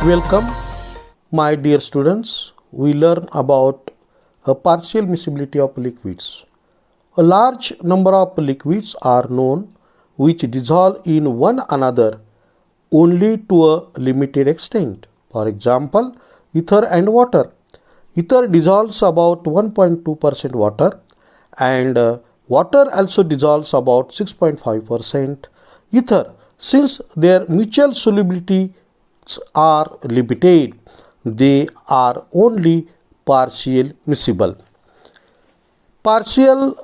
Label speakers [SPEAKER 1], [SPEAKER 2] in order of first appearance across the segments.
[SPEAKER 1] Welcome, my dear students. We learn about a partial miscibility of liquids. A large number of liquids are known which dissolve in one another only to a limited extent. For example, ether and water. Ether dissolves about 1.2% water and water also dissolves about 6.5% ether. Since their mutual solubility are limited, they are only partial miscible. Partial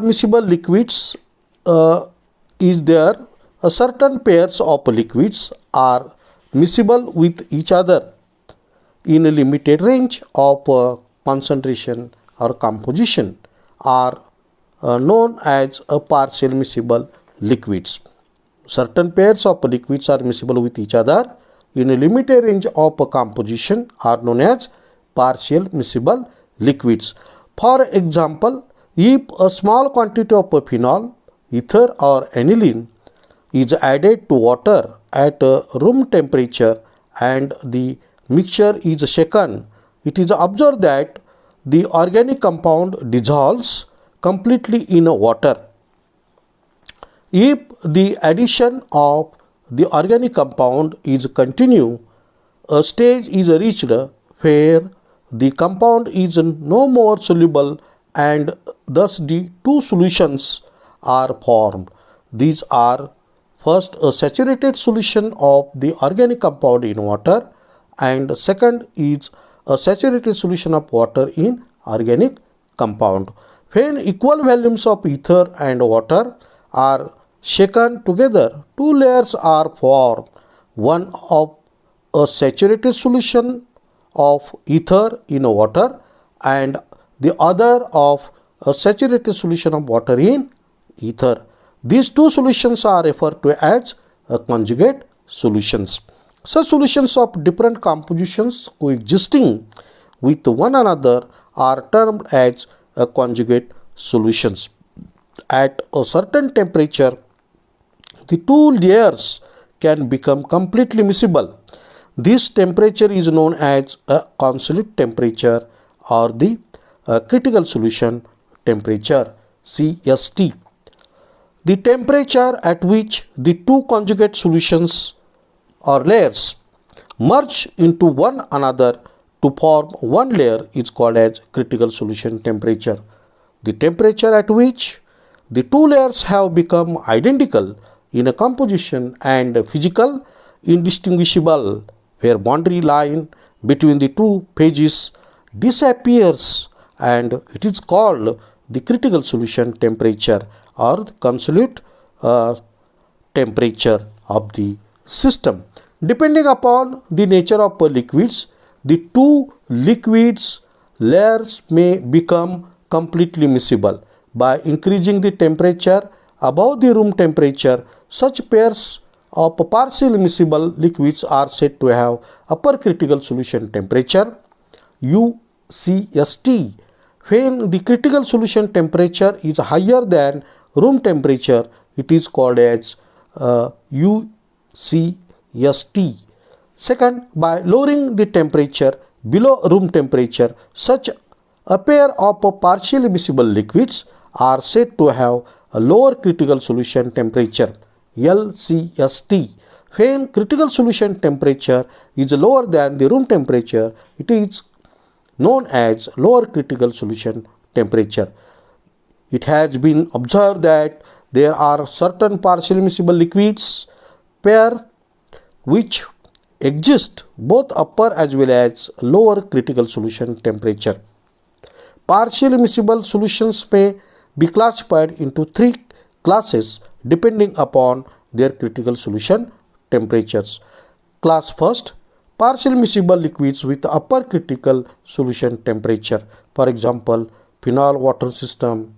[SPEAKER 1] miscible liquids is there. A certain pairs of liquids are miscible with each other in a limited range of concentration or composition are known as a partial miscible liquids. Certain pairs of liquids are miscible with each other in a limited range of composition are known as partial miscible liquids. For example, if a small quantity of phenol, ether or aniline is added to water at room temperature and the mixture is shaken, it is observed that the organic compound dissolves completely in water. If the addition of the organic compound is continued, a stage is reached where the compound is no more soluble and thus the two solutions are formed. These are first a saturated solution of the organic compound in water and second is a saturated solution of water in organic compound. When equal volumes of ether and water are shaken together, two layers are formed, one of a saturated solution of ether in water and the other of a saturated solution of water in ether. These two solutions are referred to as conjugate solutions. Such solutions of different compositions coexisting with one another are termed as conjugate solutions. At a certain temperature, the two layers can become completely miscible. This temperature is known as a consolidate temperature or the critical solution temperature CST. The temperature at which the two conjugate solutions or layers merge into one another to form one layer is called as critical solution temperature. The temperature at which the two layers have become identical in a composition and physical indistinguishable, where boundary line between the two phases disappears, and it is called the critical solution temperature or the consolidate temperature of the system. Depending upon the nature of liquids, the two liquids layers may become completely miscible. By increasing the temperature above the room temperature, such pairs of partially miscible liquids are said to have upper critical solution temperature UCST. When the critical solution temperature is higher than room temperature, it is called as UCST. Second, by lowering the temperature below room temperature, such a pair of partially miscible liquids are said to have a lower critical solution temperature LCST. When critical solution temperature is lower than the room temperature, it is known as lower critical solution temperature. It has been observed that there are certain partially miscible liquids pair which exist both upper as well as lower critical solution temperature. Partially miscible solutions may be classified into three classes depending upon their critical solution temperatures. Class first, partially miscible liquids with upper critical solution temperature. For example, phenol water system,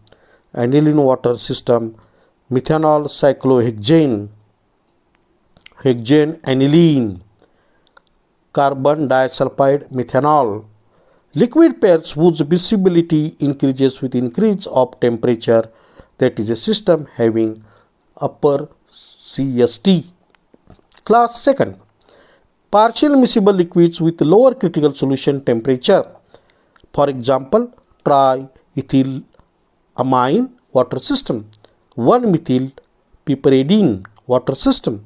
[SPEAKER 1] aniline water system, methanol cyclohexane, hexane aniline, carbon disulfide methanol. Liquid pairs whose miscibility increases with increase of temperature, that is a system having upper CST. Class second, partial miscible liquids with lower critical solution temperature. For example, triethylamine water system, 1-methyl piperidine water system,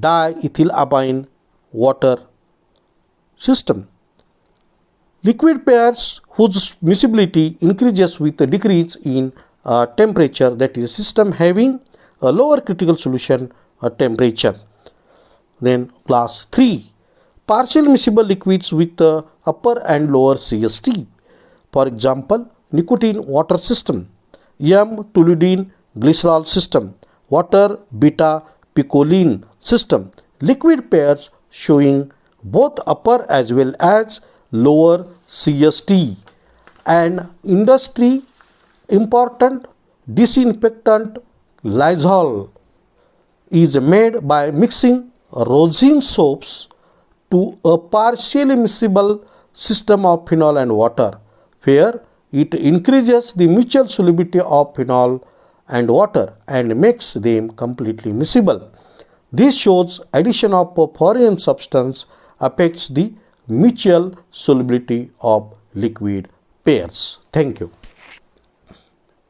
[SPEAKER 1] diethylamine water system. Liquid pairs whose miscibility increases with a decrease in temperature, that is system having a lower critical solution temperature. Then class 3, partial miscible liquids with upper and lower CST. For example, nicotine water system, M-toluidine glycerol system, water beta picoline system. Liquid pairs showing both upper as well as lower CST. And industry important disinfectant Lysol is made by mixing rosin soaps to a partially miscible system of phenol and water, where it increases the mutual solubility of phenol and water and makes them completely miscible. This shows addition of a foreign substance affects the mutual solubility of liquid pairs. Thank you.